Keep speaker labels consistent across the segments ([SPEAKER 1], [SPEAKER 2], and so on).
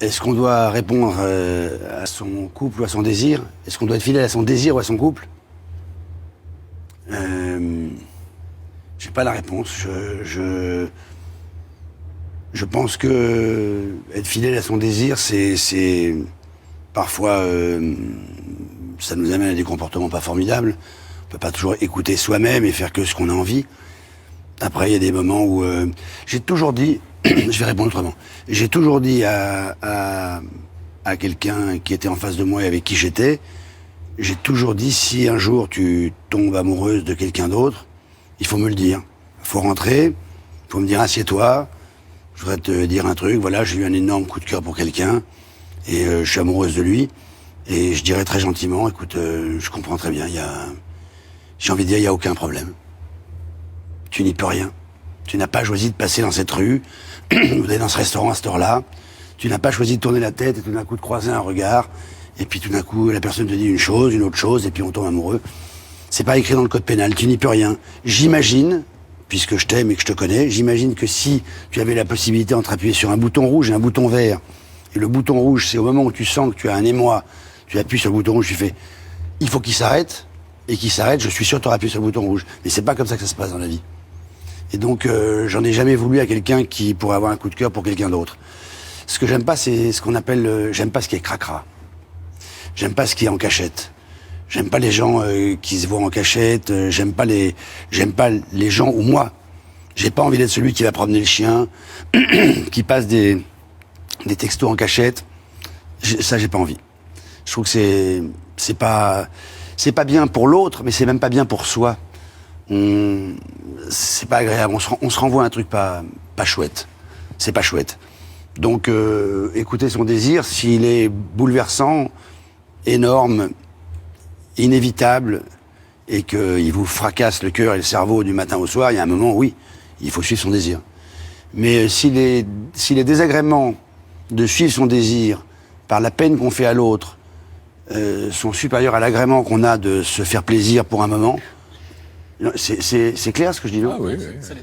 [SPEAKER 1] Est-ce qu'on doit répondre à son couple ou à son désir? Est-ce qu'on doit être fidèle à son désir ou à son couple? J'ai pas la réponse. Je pense que être fidèle à son désir, c'est parfois ça nous amène à des comportements pas formidables. On peut pas toujours écouter soi-même et faire que ce qu'on a envie. Après, il y a des moments où j'ai toujours dit, je vais répondre autrement. J'ai toujours dit à quelqu'un qui était en face de moi et avec qui j'étais, j'ai toujours dit, si un jour tu tombes amoureuse de quelqu'un d'autre, il faut me le dire. Il faut rentrer, il faut me dire, assieds-toi, je voudrais te dire un truc, voilà, j'ai eu un énorme coup de cœur pour quelqu'un, et je suis amoureuse de lui, et je dirais très gentiment, écoute, je comprends très bien, j'ai envie de dire, il n'y a aucun problème. Tu n'y peux rien. Tu n'as pas choisi de passer dans cette rue, ou d'aller dans ce restaurant à cette heure-là. Tu n'as pas choisi de tourner la tête et tout d'un coup de croiser un regard. Et puis tout d'un coup, la personne te dit une chose, une autre chose, et puis on tombe amoureux. C'est pas écrit dans le code pénal, tu n'y peux rien. J'imagine, puisque je t'aime et que je te connais, j'imagine que si tu avais la possibilité entre appuyer sur un bouton rouge et un bouton vert, et le bouton rouge, c'est au moment où tu sens que tu as un émoi, tu appuies sur le bouton rouge, tu fais « il faut qu'il s'arrête », et qu'il s'arrête, je suis sûr que tu auras appuyé sur le bouton rouge. Mais c'est pas comme ça que ça se passe dans la vie. Et donc, j'en ai jamais voulu à quelqu'un qui pourrait avoir un coup de cœur pour quelqu'un d'autre. Ce que j'aime pas, c'est ce qu'on appelle... j'aime pas ce qui est cracra. J'aime pas ce qui est en cachette. J'aime pas les gens qui se voient en cachette. J'aime pas les gens où moi, j'ai pas envie d'être celui qui va promener le chien, qui passe des textos en cachette. Ça, j'ai pas envie. Je trouve que c'est pas bien pour l'autre, mais c'est même pas bien pour soi. C'est pas agréable, on se renvoie un truc pas chouette. C'est pas chouette. Donc écoutez son désir, s'il est bouleversant, énorme, inévitable, et qu'il vous fracasse le cœur et le cerveau du matin au soir, il y a un moment, oui, il faut suivre son désir. Mais si les désagréments de suivre son désir par la peine qu'on fait à l'autre sont supérieurs à l'agrément qu'on a de se faire plaisir pour un moment, c'est clair ce que je dis, non?
[SPEAKER 2] Ah oui, oui.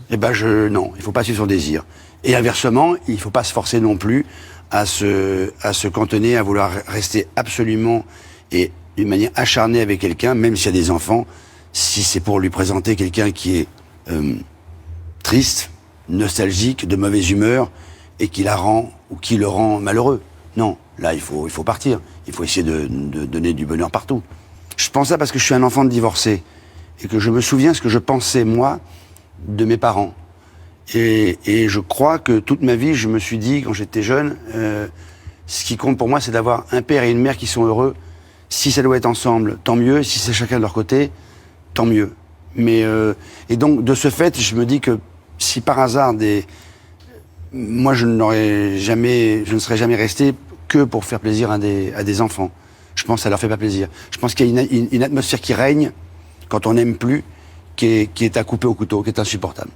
[SPEAKER 1] Eh ben non, il faut pas suivre son désir. Et inversement, il faut pas se forcer non plus à se cantonner, à vouloir rester absolument et d'une manière acharnée avec quelqu'un, même s'il y a des enfants, si c'est pour lui présenter quelqu'un qui est triste, nostalgique, de mauvaise humeur, et qui la rend, ou qui le rend malheureux. Non, là, il faut partir. Il faut essayer de donner du bonheur partout. Je pense ça parce que je suis un enfant de divorcé. Et que je me souviens ce que je pensais, moi, de mes parents. Et je crois que toute ma vie, je me suis dit, quand j'étais jeune, ce qui compte pour moi, c'est d'avoir un père et une mère qui sont heureux. Si ça doit être ensemble, tant mieux. Si c'est chacun de leur côté, tant mieux. Mais et donc, de ce fait, je me dis que si par hasard, moi, je ne serais jamais resté que pour faire plaisir à des enfants. Je pense que ça leur fait pas plaisir. Je pense qu'il y a une atmosphère qui règne quand on n'aime plus, qui est à couper au couteau, qui est insupportable.